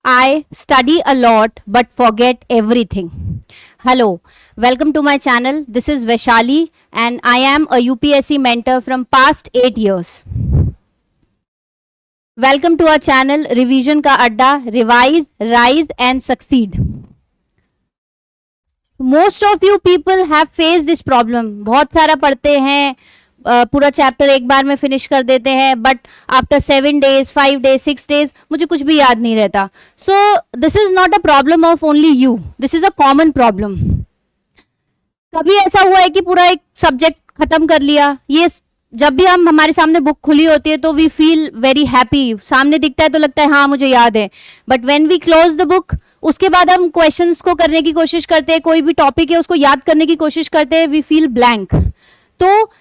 I study a lot but forget everything. Hello, welcome to my channel. This is Vaishali and I am a UPSC mentor from past 8 years. Welcome to our channel Revision का अड्डा, Revise, Rise and Succeed. Most of you people have faced this problem. बहुत सारा पढ़ते हैं, पूरा chapter एक बार में finish कर देते हैं, but after 7 days, 5 days, 6 days मुझे कुछ भी याद नहीं रहता. So this is not a problem of only you, this is a common problem. कभी ऐसा हुआ है कि पूरा एक सब्जेक्ट खत्म कर लिया? ये जब भी हम हमारे सामने बुक खुली होती है तो वी फील वेरी हैप्पी, सामने दिखता है तो लगता है हाँ मुझे याद है, but when we close the book उसके बाद हम क्वेश्चंस को करने की कोशिश करते हैं, कोई भी टॉपिक है उसको याद करने की कोशिश करते हैं, वी फील ब्लैंक. तो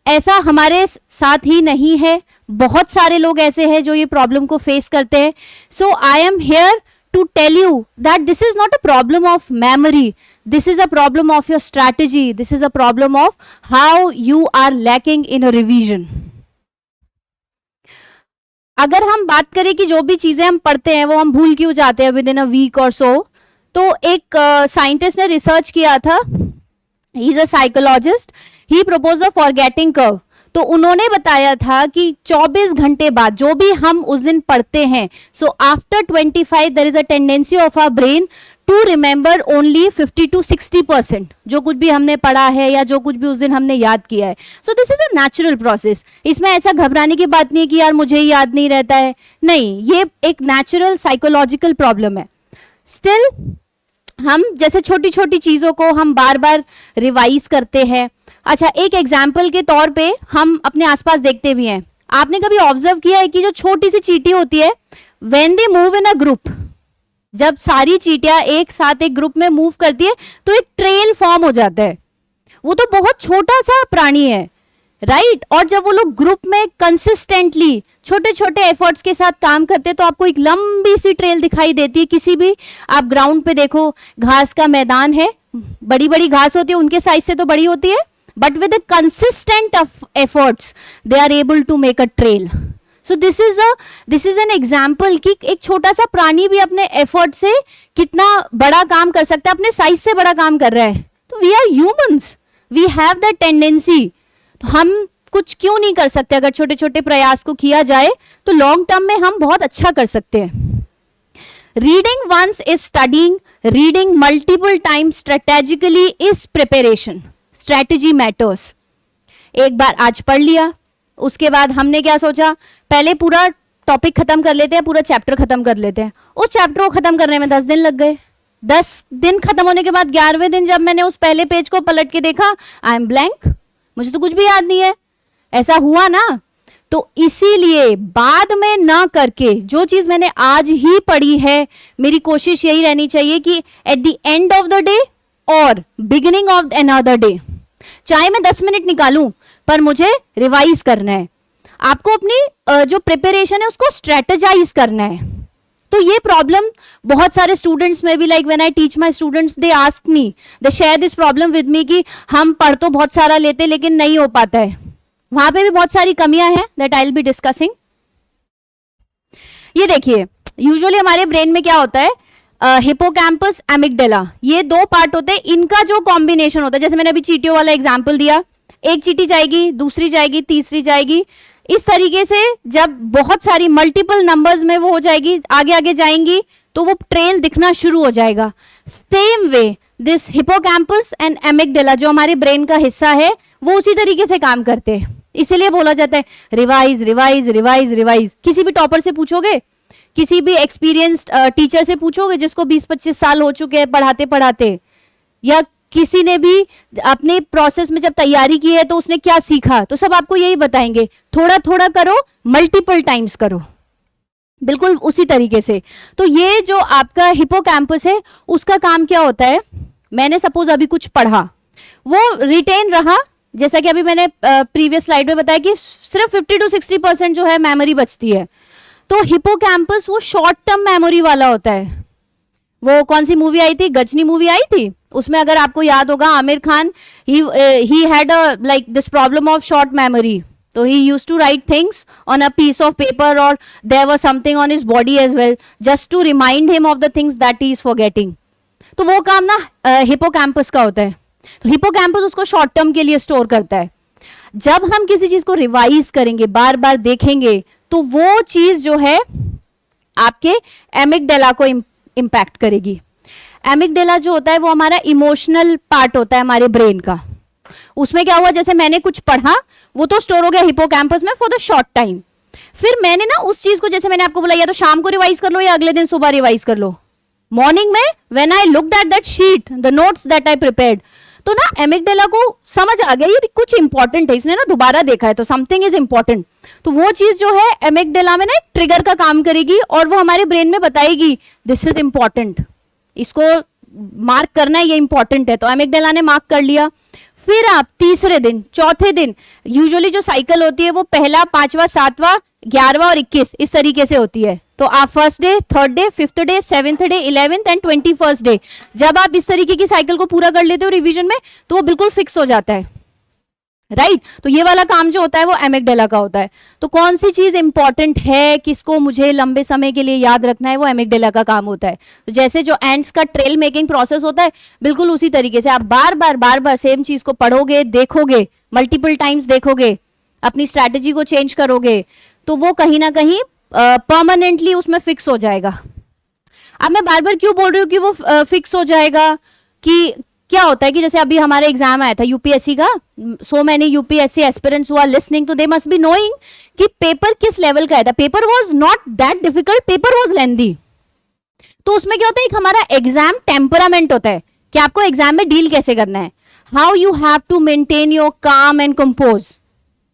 ऐसा हमारे साथ ही नहीं है, बहुत सारे लोग ऐसे हैं जो ये प्रॉब्लम को फेस करते हैं. So I am here to tell you that this is not a problem of memory, this is a problem of your strategy, this is a problem of how you are lacking in a revision. अगर हम बात करें कि जो भी चीजें हम पढ़ते हैं वो हम भूल क्यों जाते हैं विद इन अ वीक और सो, तो एक साइंटिस्ट ने रिसर्च किया था, he is a psychologist, he propose a forgetting curve. तो उन्होंने बताया था कि 24 घंटे बाद जो भी हम उस दिन पढ़ते हैं, so after 25 there is a tendency of our brain to remember only 50 to 60% जो कुछ भी हमने पढ़ा है या जो कुछ भी उस दिन हमने याद किया है. So this is a natural process. इसमें ऐसा घबराने की बात नहीं है कि यार मुझे याद नहीं रहता है, नहीं, ये एक नेचुरल साइकोलॉजिकल प्रॉब्लम है. स्टिल हम जैसे छोटी छोटी चीजों को हम बार बार रिवाइज करते हैं. अच्छा, एक एग्जाम्पल के तौर पे हम अपने आसपास देखते भी हैं. आपने कभी ऑब्जर्व किया है कि जो छोटी सी चींटी होती है, when they move in a group, जब सारी चींटियां एक साथ एक ग्रुप में मूव करती है तो एक ट्रेल फॉर्म हो जाता है. वो तो बहुत छोटा सा प्राणी है, राइट? और जब वो लोग ग्रुप में कंसिस्टेंटली छोटे छोटे एफर्ट्स के साथ काम करते हैं तो आपको एक लंबी सी ट्रेल दिखाई देती है. किसी भी आप ग्राउंड पे देखो, घास का मैदान है, बड़ी बड़ी घास होती है, उनके साइज से तो बड़ी होती है, but with a consistent of efforts they are able to make a trail. So this is an example कि एक छोटा सा प्राणी भी अपने एफर्ट से कितना बड़ा काम कर सकता है, अपने साइज से बड़ा काम कर रहा है. तो we are humans, we have that tendency. तो हम कुछ क्यों नहीं कर सकते? अगर छोटे छोटे प्रयास को किया जाए तो लॉन्ग टर्म में हम बहुत अच्छा कर सकते हैं. Reading once is studying, reading multiple times strategically is preparation. Strategy matters. एक बार आज पढ़ लिया, उसके बाद हमने क्या सोचा, पहले पूरा टॉपिक खत्म कर लेते हैं, पूरा चैप्टर खत्म कर लेते हैं. उस चैप्टर को खत्म करने में 10 दिन लग गए. 10 दिन खत्म होने के बाद 11वें दिन जब मैंने उस पहले पेज को पलट के देखा, आई एम ब्लैंक, मुझे तो कुछ भी याद नहीं है. ऐसा हुआ ना? तो इसीलिए बाद में ना करके जो चीज मैंने आज ही पढ़ी है, मेरी कोशिश यही रहनी चाहिए कि at the end of the day और बिगिनिंग ऑफ अनदर डे, चाहे मैं 10 मिनट निकालूं, पर मुझे रिवाइज करना है. आपको अपनी जो प्रिपरेशन है उसको स्ट्रेटेजाइज करना है. तो ये प्रॉब्लम बहुत सारे स्टूडेंट्स में भी, like when I teach my students, they ask me, they share this problem with me कि हम पढ़ तो बहुत सारा लेते लेकिन नहीं हो पाता है. वहां पे भी बहुत सारी कमियां हैं that I will be discussing. ये देखिए, यूजुअली हमारे ब्रेन में क्या होता है, हिपोकैम्पस, एमिगडाला, ये 2 पार्ट होते हैं. इनका जो कॉम्बिनेशन होता है, जैसे मैंने अभी चींटियों वाला एग्जांपल दिया, एक चींटी जाएगी, दूसरी जाएगी, तीसरी जाएगी, इस तरीके से जब बहुत सारी मल्टीपल नंबर्स में वो हो जाएगी, आगे आगे जाएंगी तो वो ट्रेल दिखना शुरू हो जाएगा. Same way this hippocampus and amygdala जो हमारे ब्रेन का हिस्सा है वो उसी तरीके से काम करते हैं. इसीलिए बोला जाता है रिवाइज रिवाइज रिवाइज रिवाइज. किसी भी टॉपर से पूछोगे, किसी भी एक्सपीरियंस्ड टीचर से पूछोगे जिसको 20-25 साल हो चुके हैं पढ़ाते पढ़ाते, या किसी ने भी अपने प्रोसेस में जब तैयारी की है तो उसने क्या सीखा, तो सब आपको यही बताएंगे, थोड़ा थोड़ा करो, मल्टीपल टाइम्स करो, बिल्कुल उसी तरीके से. तो ये जो आपका हिपोकैम्पस है उसका काम क्या होता है, मैंने सपोज अभी कुछ पढ़ा, वो रिटेन रहा, जैसा कि अभी मैंने प्रीवियस स्लाइड में बताया कि सिर्फ 50 to 60% जो है मेमोरी बचती है. तो हिपोकैम्पस वो शॉर्ट टर्म मेमोरी वाला होता है. वो कौन सी मूवी आई थी, गजनी मूवी आई थी, उसमें अगर आपको याद होगा Aamir Khan, he had a like this problem of short memory. तो he used to write things on a piece of paper or there was something on his body as well just to remind him of the things that he is forgetting. तो वो काम ना hippocampus का होता है. तो hippocampus उसको short term के लिए स्टोर करता है. जब हम किसी चीज को रिवाइज करेंगे, बार बार देखेंगे, तो वो चीज जो है आपके एमिगडेला को इम्पैक्ट करेगी. एमिगडेला जो होता है वो हमारा इमोशनल पार्ट होता है हमारे ब्रेन का. उसमें क्या हुआ, जैसे मैंने कुछ पढ़ा वो तो स्टोर हो गया हिपोकैम्पस में फॉर द शॉर्ट टाइम. फिर मैंने ना उस चीज को, जैसे मैंने आपको बोला, या तो शाम को रिवाइज कर लो या अगले दिन सुबह रिवाइज कर लो. मॉर्निंग में when I looked at that sheet, the notes that I prepared, तो ना एमिगडेला को समझ आ गया ये कुछ इंपॉर्टेंट है, इसने ना दोबारा देखा है तो समथिंग इज इंपॉर्टेंट. तो वो चीज जो है एमिगडेला में ना एक ट्रिगर का काम करेगी और वो हमारे ब्रेन में बताएगी दिस इज इंपॉर्टेंट, इसको मार्क करना है, ये इंपॉर्टेंट है. तो एमिगडेला ने मार्क कर लिया. फिर आप तीसरे दिन, चौथे दिन, यूजुअली जो साइकिल होती है वो पहला, पांचवा, सातवां, 11वां और 21 इस तरीके से होती है. तो आप first day, third day, fifth day, seventh day, 11th and 21st day, जब आप इस तरीके की साइकिल को पूरा कर लेते हो रिवीजन में, तो वो बिल्कुल फिक्स हो जाता है. राइट तो ये वाला काम जो होता है वो एमिगडेला का होता है. तो कौन सी चीज इंपॉर्टेंट है, किसको मुझे लंबे समय के लिए याद रखना है, वो एमिगडेला का काम होता है. तो जैसे जो एंड्स का ट्रेल मेकिंग प्रोसेस होता है, बिल्कुल उसी तरीके से आप बार बार सेम चीज को पढ़ोगे, देखोगे, मल्टीपल टाइम्स देखोगे, अपनी स्ट्रैटेजी को चेंज करोगे, तो वो कहीं ना कहीं परमानेंटली उसमें फिक्स हो जाएगा. अब मैं बार बार क्यों बोल रही हूँ कि वो फिक्स हो जाएगा, कि क्या होता है कि जैसे अभी हमारे एग्जाम आया था यूपीएससी का, so many UPSC aspirants who are listening, तो दे मस्ट बी नोइंग कि पेपर किस लेवल का आया था. Paper was not that difficult, paper was lengthy. तो उसमें क्या होता है, एक हमारा एग्जाम टेम्परामेंट होता है कि आपको एग्जाम में डील कैसे करना है, how you have to maintain your calm and compose.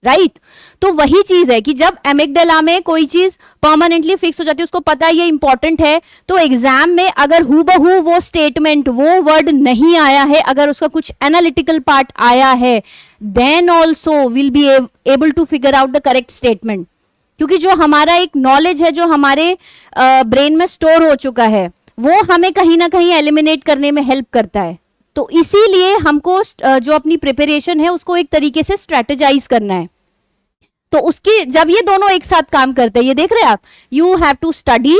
Right तो वही चीज है कि जब एमिगडेला में कोई चीज परमानेंटली फिक्स हो जाती है, उसको पता है ये इंपॉर्टेंट है, तो एग्जाम में अगर हूबहू वो स्टेटमेंट, वो वर्ड नहीं आया है, अगर उसका कुछ एनालिटिकल पार्ट आया है, then also will be able to figure out the correct statement. क्योंकि जो हमारा एक नॉलेज है जो हमारे ब्रेन में स्टोर हो चुका है, वो हमें कहीं ना कहीं एलिमिनेट करने में हेल्प करता है. तो इसीलिए हमको जो अपनी प्रिपरेशन है उसको एक तरीके से स्ट्रेटेजाइज करना है. तो उसकी जब ये दोनों एक साथ काम करते हैं, ये देख रहे हैं आप, you have to study,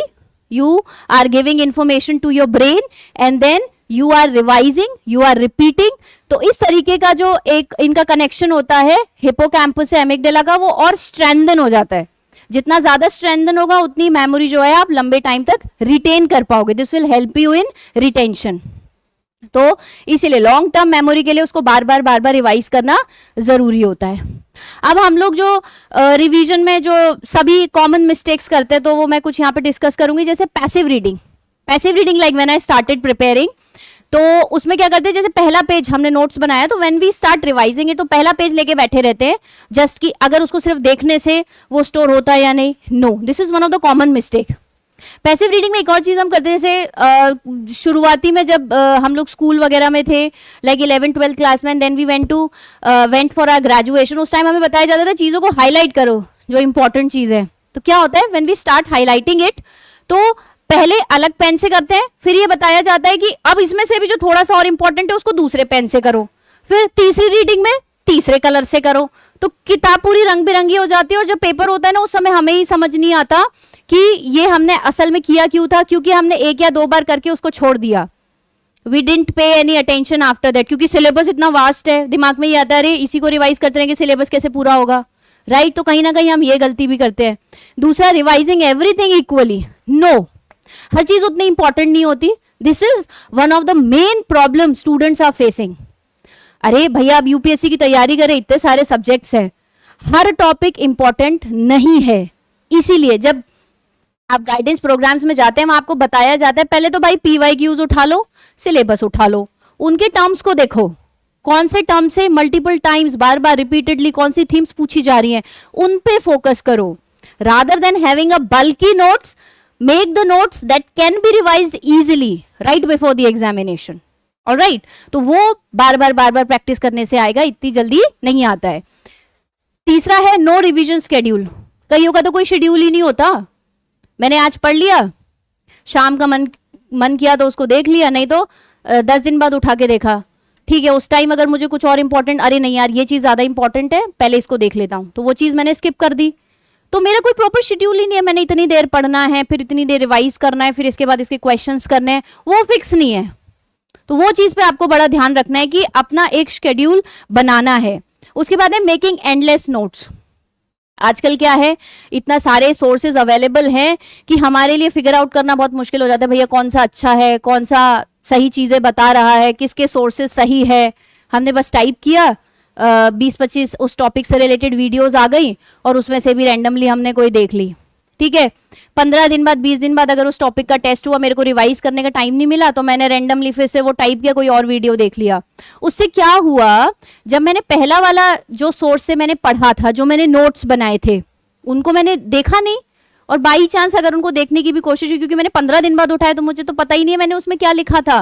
you are giving information to your brain and then you are revising, you are repeating. तो इस तरीके का जो एक इनका कनेक्शन होता है हिपोकैम्पस से एमिगडेला का, वो और स्ट्रेंथन हो जाता है. जितना ज्यादा स्ट्रेंथन होगा उतनी मेमोरी जो है आप लंबे टाइम तक रिटेन कर पाओगे. This will help you in retention. तो इसीलिए लॉन्ग टर्म मेमोरी के लिए उसको बार बार रिवाइज करना जरूरी होता है. अब हम लोग जो रिवीजन में जो सभी कॉमन मिस्टेक्स करते हैं, तो वो मैं कुछ यहाँ पे डिस्कस करूंगी. जैसे passive reading like when I started preparing, तो उसमें क्या करते हैं, जैसे पहला पेज हमने नोट्स बनाया, तो when we start revising it, तो पहला पेज लेके बैठे रहते हैं जस्ट कि अगर उसको सिर्फ देखने से वो स्टोर होता है या नहीं. No, this is one of the common mistake. Passive reading में एक और चीज हम करते हैं, जैसे शुरुआती में जब हम लोग स्कूल वगैरह में थे, लाइक 11th-12th क्लास में, then we went for our graduation, उस टाइम हमें बताया जाता था चीजों को हाईलाइट करो जो इंपॉर्टेंट चीज है. तो क्या होता है, when we start highlighting it, तो पहले अलग पेन से करते हैं, फिर ये बताया जाता है कि अब इसमें से भी जो थोड़ा सा और इंपॉर्टेंट है उसको दूसरे पेन से करो, फिर तीसरी रीडिंग में तीसरे कलर से करो. तो किताब पूरी रंग बिरंगी हो जाती है, और जब पेपर होता है ना, उस समय हमें ही समझ नहीं आता कि ये हमने असल में किया क्यों था, क्योंकि हमने एक या दो बार करके उसको छोड़ दिया. वी डिडंट पे एनी अटेंशन आफ्टर दैट, क्योंकि सिलेबस इतना वास्ट है, दिमाग में ये आता है अरे इसी को रिवाइज करते रहेंगे, सिलेबस कैसे पूरा होगा. राइट तो कहीं ना कहीं हम ये गलती भी करते हैं. दूसरा, रिवाइजिंग एवरीथिंग इक्वली. नो, हर चीज उतनी इंपॉर्टेंट नहीं होती. This is one of the main problem students are facing. अरे भैया आप यूपीएससी की तैयारी करें, इतने सारे सब्जेक्ट्स हैं, हर टॉपिक इंपॉर्टेंट नहीं है. इसीलिए जब आप गाइडेंस प्रोग्राम्स में जाते हैं, वहां आपको बताया जाता है पहले तो भाई PYQs उठा लो, सिलेबस उठा लो, उनके टर्म्स को देखो, कौन से टर्म से मल्टीपल टाइम्स बार बार रिपीटेडली कौन सी थीम्स पूछी जा रही हैं, उन पे फोकस करो. Rather than having a bulky notes, make the notes that can be revised easily right before the examination. Alright, तो वो बार बार प्रैक्टिस करने से आएगा, इतनी जल्दी नहीं आता है. तीसरा है नो रिवीजन शेड्यूल. कईयों का तो कोई शेड्यूल ही नहीं होता. मैंने आज पढ़ लिया, शाम का मन किया तो उसको देख लिया, नहीं तो 10 दिन बाद उठा के देखा. ठीक है, उस टाइम अगर मुझे कुछ और इंपॉर्टेंट, अरे नहीं यार ये चीज ज्यादा इंपॉर्टेंट है, पहले इसको देख लेता हूं, तो वो चीज मैंने स्किप कर दी। तो मेरा कोई प्रॉपर शेड्यूल ही नहीं है, मैंने इतनी देर पढ़ना है, फिर इतनी देर रिवाइज करना है, फिर इसके बाद इसके क्वेश्चंस करने हैं, वो फिक्स नहीं है। तो वो चीज पे आपको बड़ा ध्यान रखना है कि अपना एक शेड्यूल बनाना है। उसके बाद है मेकिंग एंडलेस नोट्स। आजकल क्या है, इतना सारे सोर्सेज अवेलेबल हैं कि हमारे लिए फिगर आउट करना बहुत मुश्किल हो जाता है, भैया कौन सा अच्छा है, कौन सा सही चीजें बता रहा है, किसके सोर्सेज सही है। हमने बस टाइप किया, 20-25 उस टॉपिक से रिलेटेड वीडियोस आ गई और उसमें से भी रैंडमली हमने कोई देख ली, ठीक है। 15 दिन बाद 20 दिन बाद अगर उस टॉपिक का टेस्ट हुआ, मेरे को रिवाइज करने का टाइम नहीं मिला, तो मैंने रैंडमली फिर से वो टाइप किया, कोई और वीडियो देख लिया। उससे क्या हुआ, जब मैंने पहला वाला जो सोर्स से मैंने पढ़ा था, जो मैंने नोट्स बनाए थे, उनको मैंने देखा नहीं, और बाई चांस अगर उनको देखने की भी कोशिश हुई, क्योंकि मैंने 15 दिन बाद उठाया तो मुझे तो पता ही नहीं है मैंने उसमें क्या लिखा था,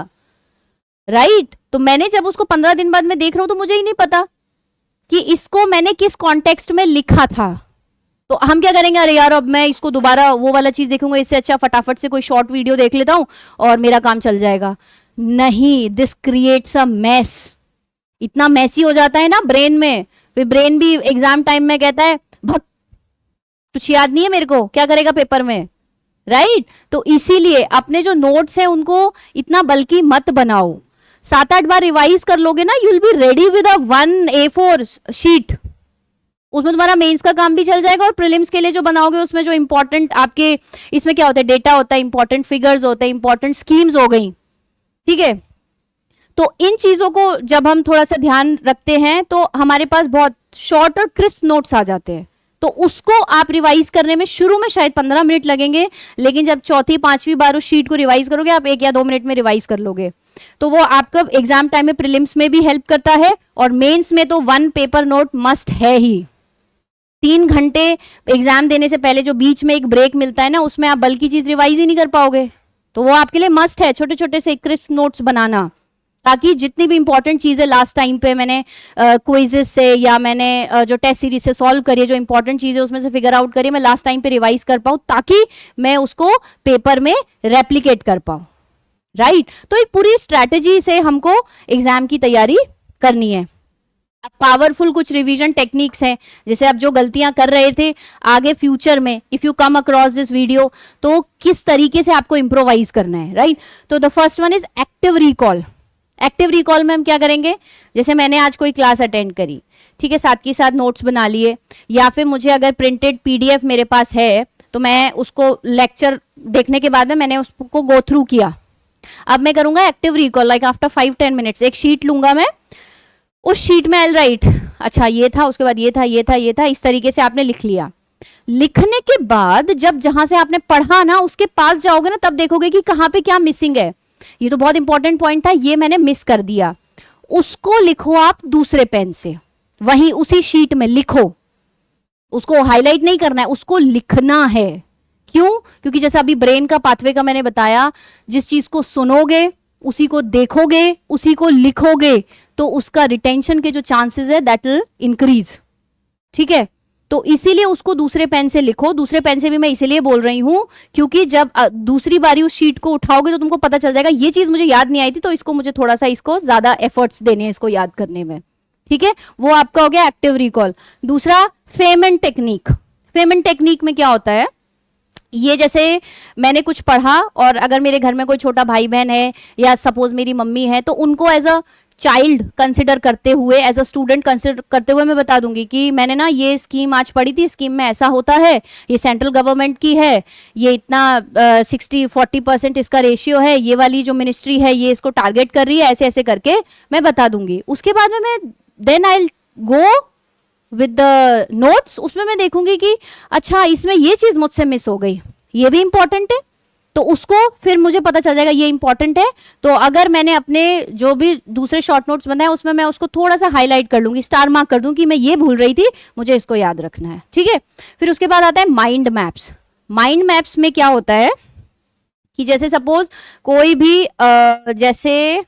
राइट। तो मैंने जब उसको 15 दिन बाद मैं देख रहा हूं तो मुझे ही नहीं पता कि इसको मैंने किस कॉन्टेक्स्ट में लिखा था। तो हम क्या करेंगे, अरे यार अब मैं इसको दोबारा वो वाला चीज देखूंगा, इससे अच्छा फटाफट से कोई शॉर्ट वीडियो देख लेता हूं और मेरा काम चल जाएगा। नहीं, दिस क्रिएट्स अ मेस। इतना मैसी हो जाता है ना ब्रेन में, फिर ब्रेन भी एग्जाम टाइम में कहता है भग, कुछ याद नहीं है मेरे को, क्या करेगा पेपर में, राइट। तो इसीलिए अपने जो नोट्स हैं उनको इतना बल्कि मत बनाओ। 7-8 बार रिवाइज कर लोगे ना, you will be ready with a 1 A4 sheet. उसमें तुम्हारा मेंस का काम भी चल जाएगा, और प्रीलिम्स के लिए जो बनाओगे उसमें जो इंपॉर्टेंट आपके, इसमें क्या होता है, डेटा होता है, इंपॉर्टेंट फिगर्स होते हैं, इंपॉर्टेंट स्कीम्स हो गई, ठीक है। तो इन चीजों को जब हम थोड़ा सा ध्यान रखते हैं तो हमारे पास बहुत शॉर्ट और क्रिस्प नोट्स आ जाते हैं। तो उसको आप रिवाइज करने में शुरू में शायद 15 मिनट लगेंगे, लेकिन जब चौथी 5वीं बार उस शीट को रिवाइज करोगे, आप 1 या 2 मिनट में रिवाइज कर लोगे। तो वो आपका एग्जाम टाइम में प्रीलिम्स में भी हेल्प करता है, और मेंस में तो 1 पेपर नोट मस्ट है ही। 3 घंटे एग्जाम देने से पहले जो बीच में एक ब्रेक मिलता है ना, उसमें आप बल्कि चीज रिवाइज ही नहीं कर पाओगे। तो वो आपके लिए मस्ट है, छोटे छोटे से क्रिस्प नोट्स बनाना, ताकि जितनी भी इंपॉर्टेंट चीजें लास्ट टाइम पे मैंने क्विजेस से या मैंने जो टेस्ट सीरीज से सॉल्व करी है, जो इंपॉर्टेंट चीजें उसमें से फिगर आउट करी, मैं लास्ट टाइम पे रिवाइज कर पाऊं, ताकि मैं उसको पेपर में रेप्लिकेट कर पाऊं, राइट। तो एक पूरी स्ट्रैटेजी से हमको एग्जाम की तैयारी करनी है। पावरफुल कुछ रिवीजन टेक्निक्स हैं, जैसे आप जो गलतियां कर रहे थे आगे फ्यूचर में, if you come across this video, तो किस तरीके से आपको इंप्रोवाइज करना है, राइट। तो the first one is active recall. Active recall में हम क्या करेंगे, जैसे मैंने आज कोई क्लास अटेंड करी, ठीक है, साथ के साथ नोट्स बना लिए, या फिर मुझे अगर प्रिंटेड PDF मेरे पास है तो मैं उसको लेक्चर देखने के बाद में मैंने उसको गो थ्रू किया। अब मैं करूंगा active recall, like after 5-10 minutes एक शीट लूंगा मैं, उस शीट में आई राइट, अच्छा ये था, उसके बाद ये था, ये था, ये था, इस तरीके से आपने लिख लिया। लिखने के बाद जब जहां से आपने पढ़ा ना उसके पास जाओगे ना, तब देखोगे कि कहां पे क्या मिसिंग है। ये तो बहुत इंपॉर्टेंट पॉइंट था, ये मैंने मिस कर दिया, उसको लिखो आप दूसरे पेन से, वहीं उसी शीट में लिखो, उसको हाईलाइट नहीं करना है, उसको लिखना है। क्यों? क्योंकि जैसा अभी ब्रेन का पाथवे का मैंने बताया, जिस चीज को सुनोगे, उसी को देखोगे, उसी को लिखोगे, तो उसका रिटेंशन के जो चांसेस है दैट विल इंक्रीज, ठीक है। तो इसीलिए उसको दूसरे पेन से लिखो। दूसरे पेन से भी मैं इसीलिए बोल रही हूं क्योंकि जब दूसरी बारी उस शीट को उठाओगे तो तुमको पता चल जाएगा ये चीज मुझे याद नहीं आई थी, तो इसको मुझे थोड़ा सा इसको ज्यादा एफर्ट्स देने हैं इसको याद करने में, ठीक है। वो आपका हो गया एक्टिव रिकॉल। दूसरा फेमेंट टेक्निक। फेमेंट टेक्निक में क्या होता है, ये जैसे मैंने कुछ पढ़ा और अगर मेरे घर में कोई छोटा भाई बहन है या सपोज मेरी मम्मी है, तो उनको एज अ चाइल्ड कंसिडर करते हुए, एज अ स्टूडेंट कंसिडर करते हुए मैं बता दूंगी कि मैंने ना ये स्कीम आज पढ़ी थी, स्कीम में ऐसा होता है, ये सेंट्रल गवर्नमेंट की है, ये इतना 60-40% इसका रेशियो है, ये वाली जो मिनिस्ट्री है ये इसको टारगेट कर रही है, ऐसे ऐसे करके मैं बता दूंगी। उसके बाद में मैं then I go with the notes, उसमें मैं देखूंगी कि अच्छा इसमें ये चीज मुझसे मिस हो गई, ये भी इंपॉर्टेंट है, तो उसको फिर मुझे पता चल जाएगा ये इंपॉर्टेंट है। तो अगर मैंने अपने जो भी दूसरे शॉर्ट नोट्स बनाए उसमें मैं उसको थोड़ा सा हाईलाइट कर लूंगी, स्टार मार्क कर दूं कि मैं ये भूल रही थी, मुझे इसको याद रखना है, ठीक है। फिर उसके बाद आता है माइंड मैप्स। माइंड मैप्स में क्या होता है कि जैसे सपोज कोई भी जैसे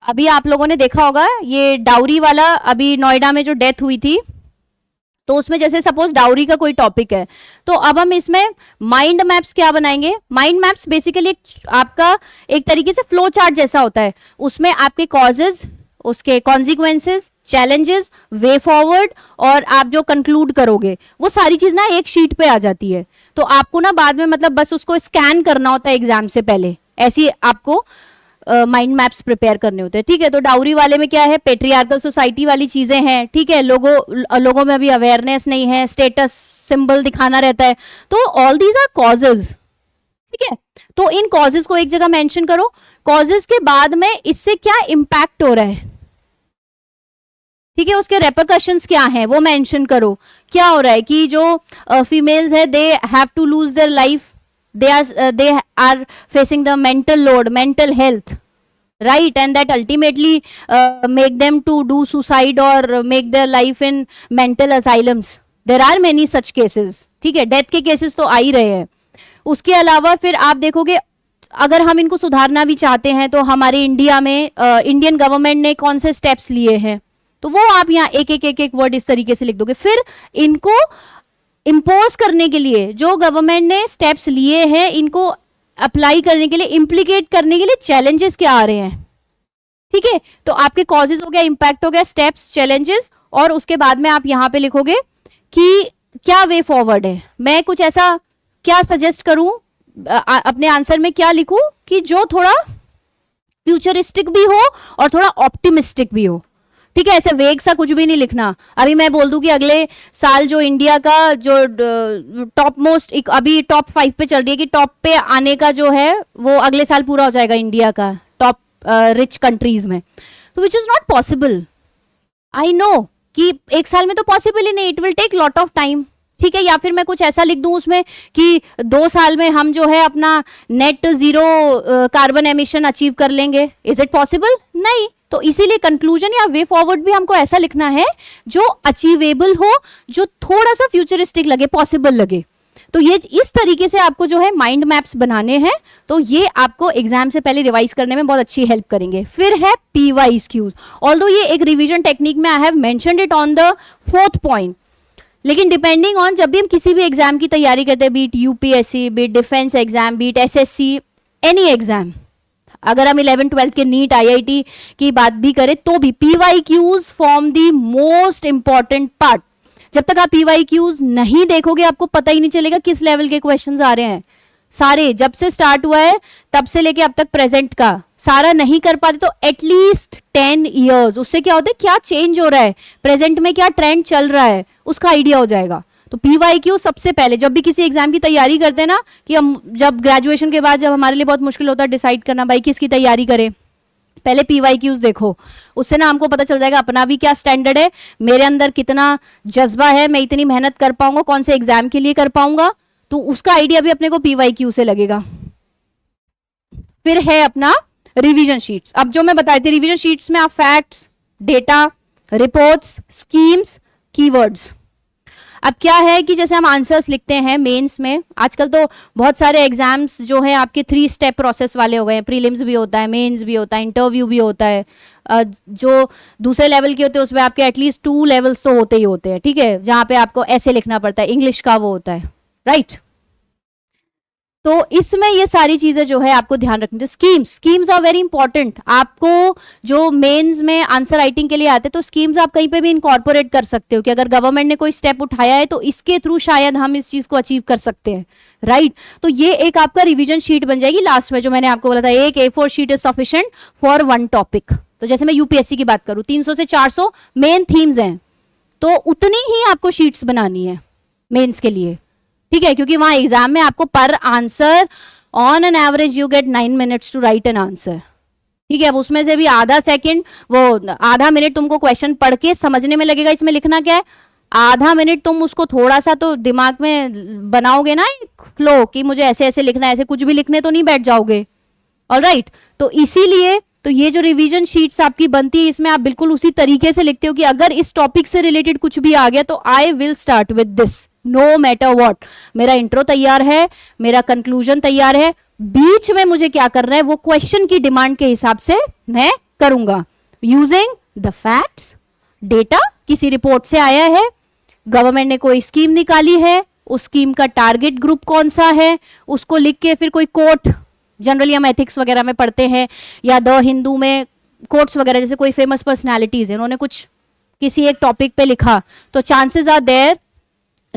अभी आप लोगों ने देखा होगा ये डाउरी वाला, अभी नोएडा में जो डेथ हुई थी, तो उसमें जैसे सपोज डाउरी का कोई टॉपिक है, तो अब हम इसमें माइंड मैप्स क्या बनाएंगे। माइंड मैप्स बेसिकली आपका एक तरीके से फ्लो चार्ट जैसा होता है, उसमें आपके कॉजेज, उसके कॉन्सिक्वेंसेस, चैलेंजेस, वे फॉरवर्ड और आप जो कंक्लूड करोगे वो सारी चीज ना एक शीट पे आ जाती है। तो आपको ना बाद में मतलब बस उसको स्कैन करना होता है एग्जाम से पहले, ऐसी आपको माइंड मैप्स प्रिपेयर करने होते हैं। ठीक है, तो डाउरी वाले में क्या है, पेट्रियार्कल सोसाइटी वाली चीजें हैं। ठीक है, लोगों में अभी अवेयरनेस नहीं है, स्टेटस सिंबल दिखाना रहता है, तो ऑल दीज आर कॉजेज। ठीक है, तो इन कॉजेज को एक जगह मेंशन करो। कॉजेज के बाद में इससे क्या इम्पैक्ट हो रहा है, ठीक है, उसके रेपरकशंस क्या हैं वो मेंशन करो। क्या हो रहा है कि जो फीमेल्स है they have to lose their life, they are facing the mental load, mental health, right, and that ultimately make them to do suicide or make their life in mental asylums. There are many such cases. ठीक है, death के cases तो आ ही रहे हैं। उसके अलावा फिर आप देखोगे अगर हम इनको सुधारना भी चाहते हैं तो हमारे इंडिया में इंडियन गवर्नमेंट ने कौन से स्टेप्स लिए हैं, तो वो आप यहाँ एक वर्ड इस तरीके से लिख दोगे। फिर इनको इम्पोज करने के लिए जो गवर्नमेंट ने स्टेप्स लिए हैं, इनको अप्लाई करने के लिए, इम्प्लीकेट करने के लिए चैलेंजेस क्या आ रहे हैं। ठीक है, तो आपके कॉजेज हो गया, इम्पैक्ट हो गया, स्टेप्स, चैलेंजेस, और उसके बाद में आप यहां पे लिखोगे कि क्या वे फॉरवर्ड है। मैं कुछ ऐसा क्या सजेस्ट करूं अपने आंसर में, क्या लिखूं कि जो थोड़ा फ्यूचरिस्टिक भी हो और थोड़ा ऑप्टिमिस्टिक भी हो। ठीक है, ऐसे वेग सा कुछ भी नहीं लिखना। अभी मैं बोल दूं कि अगले साल जो इंडिया का जो टॉप मोस्ट, अभी टॉप 5 पे चल रही है कि टॉप पे आने का जो है वो अगले साल पूरा हो जाएगा इंडिया का टॉप रिच कंट्रीज में, तो which is not possible. I know कि एक साल में तो पॉसिबल ही नहीं, it will take lot of time. ठीक है, या फिर मैं कुछ ऐसा लिख दूं उसमें कि 2 साल में हम जो है अपना net zero carbon emission achieve कर लेंगे। Is it possible? नहीं। तो इसीलिए कंक्लूजन या वे फॉरवर्ड भी हमको ऐसा लिखना है जो अचीवेबल हो, जो थोड़ा सा फ्यूचरिस्टिक लगे, पॉसिबल लगे। तो ये इस तरीके से आपको जो है माइंड मैप्स बनाने हैं, तो ये आपको एग्जाम से पहले रिवाइज करने में बहुत अच्छी हेल्प करेंगे। फिर है PYQs, ऑल्दो ये एक रिवीजन टेक्निक में I have mentioned it on the 4th point, लेकिन डिपेंडिंग ऑन जब भी हम किसी भी एग्जाम की तैयारी करते हैं, beat UPSC, beat defence exam, beat SSC, any exam, अगर हम 11th-12th के नीट IIT की बात भी करें तो भी PYQs form the most important part. जब तक आप PYQs नहीं देखोगे आपको पता ही नहीं चलेगा किस लेवल के क्वेश्चंस आ रहे हैं। सारे जब से स्टार्ट हुआ है तब से लेके अब तक प्रेजेंट का सारा नहीं कर पाते तो एटलीस्ट 10 years, उससे क्या होता है, क्या चेंज हो रहा है, प्रेजेंट में क्या ट्रेंड चल रहा है, उसका आइडिया हो जाएगा। तो PYQ सबसे पहले जब भी किसी एग्जाम की तैयारी करते हैं ना, कि हम जब ग्रेजुएशन के बाद जब हमारे लिए बहुत मुश्किल होता है डिसाइड करना भाई किसकी तैयारी करें, पहले PYQs देखो, उससे ना हमको पता चल जाएगा अपना भी क्या स्टैंडर्ड है, मेरे अंदर कितना जज्बा है, मैं इतनी मेहनत कर पाऊंगा, कौन से एग्जाम के लिए कर पाऊंगा, तो उसका आइडिया भी अपने को PYQ से लगेगा। फिर है अपना रिवीजन शीट्स। अब जो मैं बताई थी रिवीजन शीट्स में आप facts, data, reports, schemes, keywords. अब क्या है कि जैसे हम आंसर्स लिखते हैं मेंस में, आजकल तो बहुत सारे एग्जाम्स जो है आपके 3 स्टेप प्रोसेस वाले हो गए हैं, प्रीलिम्स भी होता है, मेंस भी होता है, इंटरव्यू भी होता है। जो दूसरे लेवल के होते हैं उसमें आपके एटलीस्ट 2 लेवल्स तो होते ही होते हैं। ठीक है, जहाँ पे आपको ऐसे लिखना पड़ता है, इंग्लिश का वो होता है, राइट। तो इसमें ये सारी चीजें जो है आपको ध्यान रखनी है। Schemes are very important. आपको जो मेंस में आंसर राइटिंग के लिए आते हैं तो स्कीम्स आप कहीं पे भी इनकॉर्पोरेट कर सकते हो कि अगर गवर्नमेंट ने कोई स्टेप उठाया है तो इसके थ्रू शायद हम इस चीज को अचीव कर सकते हैं, राइट। तो ये एक आपका रिवीजन शीट बन जाएगी लास्ट में, जो मैंने आपको बोला था एक A4 sheet is sufficient for 1 topic. तो जैसे मैं UPSC की बात करूं 300 से 400 मेन थीम्स हैं, तो उतनी ही आपको शीट्स बनानी है मेंस के लिए। ठीक है, क्योंकि वहां एग्जाम में आपको per answer on an average you get 9 minutes to write an answer. ठीक है, अब उसमें से भी आधा सेकंड, वो आधा मिनट तुमको क्वेश्चन पढ़ के समझने में लगेगा इसमें लिखना क्या है, आधा मिनट तुम उसको थोड़ा सा तो दिमाग में बनाओगे ना एक फ्लो कि मुझे ऐसे ऐसे लिखना है, ऐसे कुछ भी लिखने तो नहीं बैठ जाओगे। ऑलराइट, तो इसीलिए तो ये जो रिवीजन शीट्स आपकी बनती है इसमें आप बिल्कुल उसी तरीके से लिखते हो कि अगर इस टॉपिक से रिलेटेड कुछ भी आ गया तो I will start with this no matter what. मेरा इंट्रो तैयार है, मेरा कंक्लूजन तैयार है, बीच में मुझे क्या करना है वो क्वेश्चन की डिमांड के हिसाब से मैं करूंगा यूजिंग द फैक्ट्स, डेटा किसी रिपोर्ट से आया है, गवर्नमेंट ने कोई स्कीम निकाली है, उस स्कीम का टारगेट ग्रुप कौन सा है, उसको लिख के फिर कोई कोट, जनरली हम एथिक्स वगैरह में पढ़ते हैं या द हिंदू में कोट्स वगैरह, जैसे कोई फेमस पर्सनालिटीज है, उन्होंने कुछ किसी एक टॉपिक पे लिखा, तो चांसेस आर देयर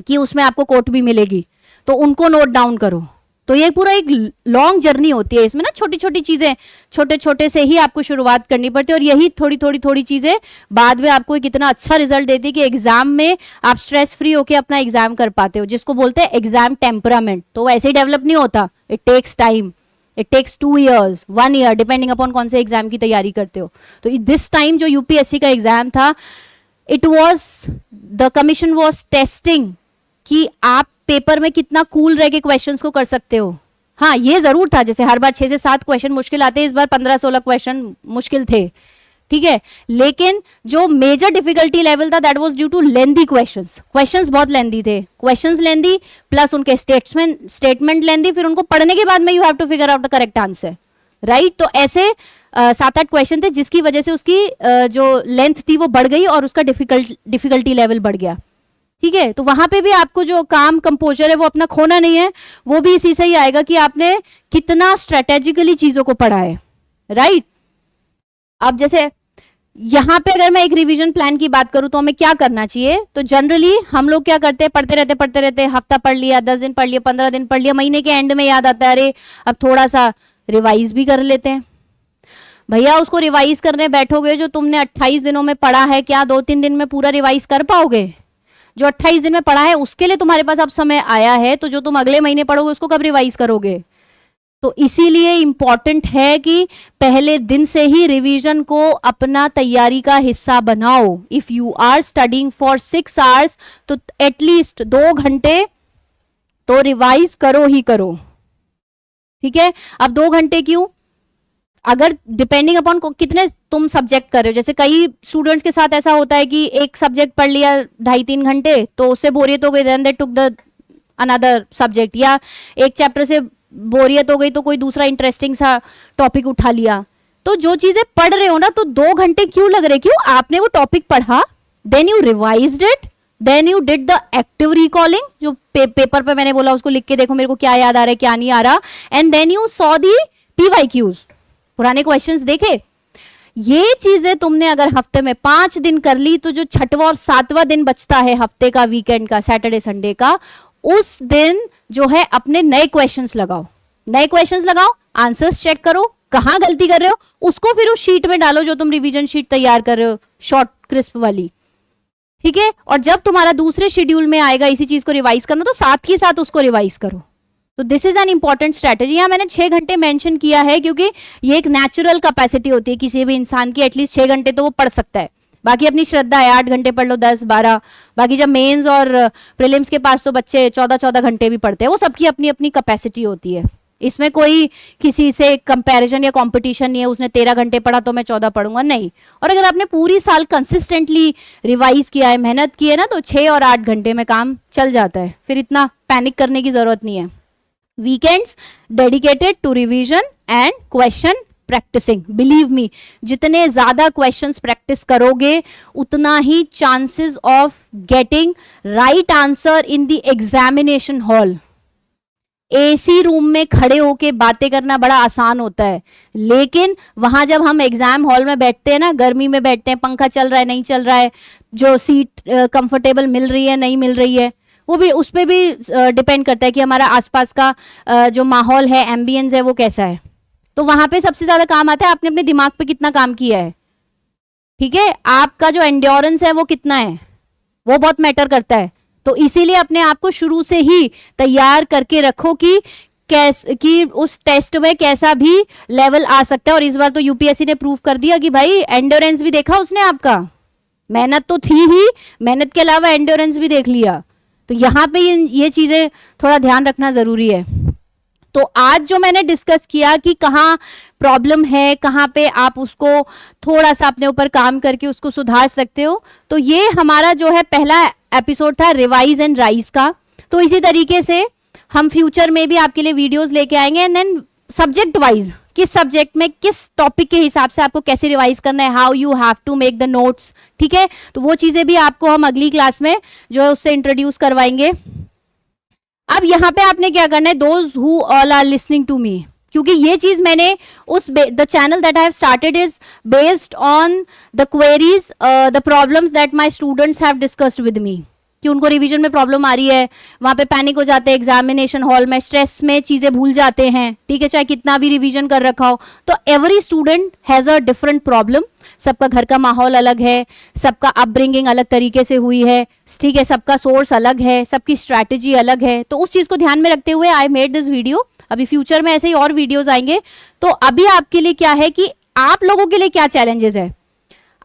कि उसमें आपको कोट भी मिलेगी, तो उनको नोट डाउन करो। तो ये पूरा एक लॉन्ग जर्नी होती है, इसमें ना छोटी छोटी चीजें, छोटे छोटे से ही आपको शुरुआत करनी पड़ती है, और यही थोड़ी थोड़ी थोड़ी चीजें बाद में आपको कितना अच्छा रिजल्ट देती है कि एग्जाम में आप स्ट्रेस फ्री होकर अपना एग्जाम कर पाते हो, जिसको बोलते हैं एग्जाम टेम्परामेंट। तो वैसे ही डेवलप नहीं होता, it takes time, it takes 2 years 1 year depending upon कौन से एग्जाम की तैयारी करते हो। तो दिस टाइम जो यूपीएससी का एग्जाम था, it was, the commission was testing कि आप पेपर में कितना कूल रह के क्वेश्चंस को कर सकते हो। हाँ, ये जरूर था, जैसे हर बार 6 से 7 क्वेश्चन मुश्किल आते हैं, इस बार 15-16 क्वेश्चन मुश्किल थे, ठीक है। लेकिन जो मेजर डिफिकल्टी लेवल था, that was due to lengthy questions बहुत लेंदी थे, क्वेश्चंस लेंदी प्लस उनके स्टेटमेंट लेंदी, फिर उनको पढ़ने के बाद में you have to figure out the correct answer, right. तो ऐसे 7-8 क्वेश्चन थे जिसकी वजह से उसकी जो लेंथ थी वो बढ़ गई और उसका डिफिकल्टी लेवल बढ़ गया, ठीक है। तो वहां पे भी आपको जो काम कंपोजर है वो अपना खोना नहीं है, वो भी इसी से ही आएगा कि आपने कितना स्ट्रेटेजिकली चीजों को पढ़ा है, राइट। अब जैसे यहाँ पे अगर मैं एक रिवीजन प्लान की बात करूं तो हमें क्या करना चाहिए, तो जनरली हम लोग क्या करते हैं, पढ़ते रहते, हफ्ता पढ़ लिया, 10 दिन पढ़ लिया, 15 दिन पढ़ लिया, महीने के एंड में याद आता है अरे अब थोड़ा सा रिवाइज भी कर लेते हैं। भैया उसको रिवाइज करने बैठोगे, जो तुमने 28 दिनों में पढ़ा है, क्या 2-3 दिन में पूरा रिवाइज कर पाओगे? जो 28 दिन में पढ़ा है उसके लिए तुम्हारे पास अब समय आया है, तो जो तुम अगले महीने पढ़ोगे उसको कब रिवाइज करोगे? तो इसीलिए इंपॉर्टेंट है कि पहले दिन से ही रिवीजन को अपना तैयारी का हिस्सा बनाओ। If you are studying for 6 hours तो एटलीस्ट 2 घंटे तो रिवाइज करो ही करो, ठीक है। अब 2 घंटे क्यों? अगर डिपेंडिंग अपॉन कितने तुम सब्जेक्ट कर रहे हो, जैसे कई स्टूडेंट्स के साथ ऐसा होता है कि एक सब्जेक्ट पढ़ लिया 2.5-3 घंटे, तो उससे बोरियत हो गई, then they took the another subject, या एक चैप्टर से बोरियत हो गई तो कोई दूसरा इंटरेस्टिंग सा टॉपिक उठा लिया। तो जो चीजें पढ़ रहे हो ना, तो 2 घंटे क्यों लग रहे? क्यों? आपने वो टॉपिक पढ़ा, then you revised it, then you did the active recalling, जो पेपर पे मैंने बोला उसको लिख के देखो मेरे को क्या याद आ रहा है क्या नहीं आ रहा, and then you saw the PYQs, पुराने क्वेश्चंस देखे। ये चीजें तुमने अगर हफ्ते में 5 दिन कर ली, तो जो 6वां और 7वां दिन बचता है हफ्ते का, वीकेंड का, सैटरडे संडे का, उस दिन जो है अपने नए क्वेश्चंस लगाओ, आंसर्स चेक करो, कहां गलती कर रहे हो उसको फिर उस शीट में डालो जो तुम रिवीजन शीट तैयार कर रहे हो, शॉर्ट क्रिस्प वाली, ठीक है। और जब तुम्हारा दूसरे शेड्यूल में आएगा इसी चीज को रिवाइज करना, तो साथ के साथ उसको रिवाइज करो। तो this is an important strategy. यहाँ मैंने 6 घंटे मेंशन किया है क्योंकि ये एक नेचुरल कैपेसिटी होती है किसी भी इंसान की, एटलीस्ट 6 घंटे तो वो पढ़ सकता है। बाकी अपनी श्रद्धा है, 8 घंटे पढ़ लो, 10-12, बाकी जब मेंस और प्रीलिम्स के पास तो बच्चे 14-14 घंटे भी पढ़ते हैं, वो सबकी अपनी अपनी कैपेसिटी होती है। इसमें कोई किसी से कंपैरिजन या कंपटीशन नहीं है, उसने 13 घंटे पढ़ा तो मैं 14 पढ़ूंगा, नहीं। और अगर आपने पूरी साल कंसिस्टेंटली रिवाइज किया है, मेहनत की है ना, तो 6 और 8 घंटे में काम चल जाता है, फिर इतना पैनिक करने की जरूरत नहीं है। Weekends dedicated to revision and question practising. Believe me, जितने ज्यादा क्वेश्चंस प्रैक्टिस करोगे उतना ही chances of getting right answer in the examination hall. AC room में खड़े होके बातें करना बड़ा आसान होता है, लेकिन वहां जब हम एग्जाम हॉल में बैठते हैं ना, गर्मी में बैठते हैं, पंखा चल रहा है नहीं चल रहा है, जो सीट कंफर्टेबल मिल रही है नहीं मिल रही है, वो भी उस पर भी डिपेंड करता है कि हमारा आसपास का जो माहौल है, एम्बियंस है, वो कैसा है। तो वहां पे सबसे ज्यादा काम आता है आपने अपने दिमाग पे कितना काम किया है, ठीक है। आपका जो एंड्योरेंस है वो कितना है, वो बहुत मैटर करता है। तो इसीलिए अपने आप को शुरू से ही तैयार करके रखो कि उस टेस्ट में कैसा भी लेवल आ सकता है। और इस बार तो यूपीएससी ने प्रूव कर दिया कि भाई एंड्योरेंस भी देखा उसने आपका, मेहनत तो थी ही, मेहनत के अलावा एंड्योरेंस भी देख लिया। तो यहाँ पे ये चीजें थोड़ा ध्यान रखना जरूरी है। तो आज जो मैंने डिस्कस किया कि कहाँ प्रॉब्लम है, कहाँ पे आप उसको थोड़ा सा अपने ऊपर काम करके उसको सुधार सकते हो, तो ये हमारा जो है पहला एपिसोड था रिवाइज एंड राइज का। तो इसी तरीके से हम फ्यूचर में भी आपके लिए वीडियोस लेके आएंगे, एंड देन सब्जेक्ट वाइज किस सब्जेक्ट में किस टॉपिक के हिसाब से आपको कैसे रिवाइज करना है, how you have to make the notes, ठीक है। तो वो चीजें भी आपको हम अगली क्लास में जो है उससे इंट्रोड्यूस करवाएंगे। अब यहाँ पे आपने क्या करना है, those who all are listening to me, क्योंकि ये चीज मैंने उस the channel that I have started is based on the queries, the problems that my students have discussed with me, कि उनको रिवीजन में प्रॉब्लम आ रही है, वहां पे पैनिक हो जाते हैं एग्जामिनेशन हॉल में, स्ट्रेस में चीजें भूल जाते हैं, ठीक है, चाहे कितना भी रिवीजन कर रखा हो। तो every student has a different problem, सबका घर का माहौल अलग है, सबका अपब्रिंगिंग अलग तरीके से हुई है, ठीक है, सबका सोर्स अलग है, सबकी स्ट्रैटेजी अलग है। तो उस चीज को ध्यान में रखते हुए आई मेड दिस वीडियो। अभी फ्यूचर में ऐसे ही और वीडियोस आएंगे। तो अभी आपके लिए क्या है कि आप लोगों के लिए क्या चैलेंजेस है,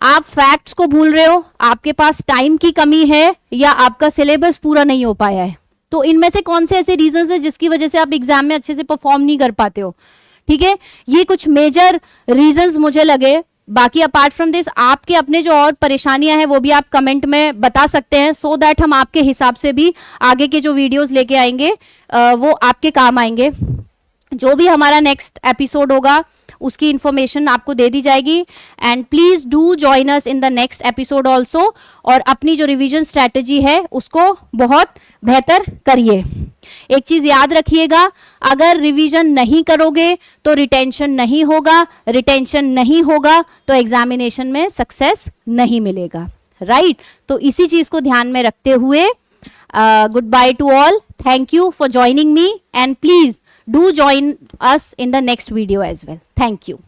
आप फैक्ट्स को भूल रहे हो, आपके पास टाइम की कमी है, या आपका सिलेबस पूरा नहीं हो पाया है। तो इनमें से कौन से ऐसे रीजंस है जिसकी वजह से आप एग्जाम में अच्छे से परफॉर्म नहीं कर पाते हो, ठीक है। ये कुछ मेजर रीजंस मुझे लगे। बाकी अपार्ट फ्रॉम दिस आपके अपने जो और परेशानियां हैं वो भी आप कमेंट में बता सकते हैं, सो दैट हम आपके हिसाब से भी आगे के जो वीडियोस लेके आएंगे वो आपके काम आएंगे। जो भी हमारा नेक्स्ट एपिसोड होगा उसकी इंफॉर्मेशन आपको दे दी जाएगी। And please do join us in the next episode also, और अपनी जो रिवीजन स्ट्रैटेजी है उसको बहुत बेहतर करिए। एक चीज याद रखिएगा, अगर रिवीजन नहीं करोगे तो रिटेंशन नहीं होगा, रिटेंशन नहीं होगा तो एग्जामिनेशन में सक्सेस नहीं मिलेगा, राइट। तो इसी चीज को ध्यान में रखते हुए good by two all, thank you for joining me, and please do join us in the next video as well. Thank you.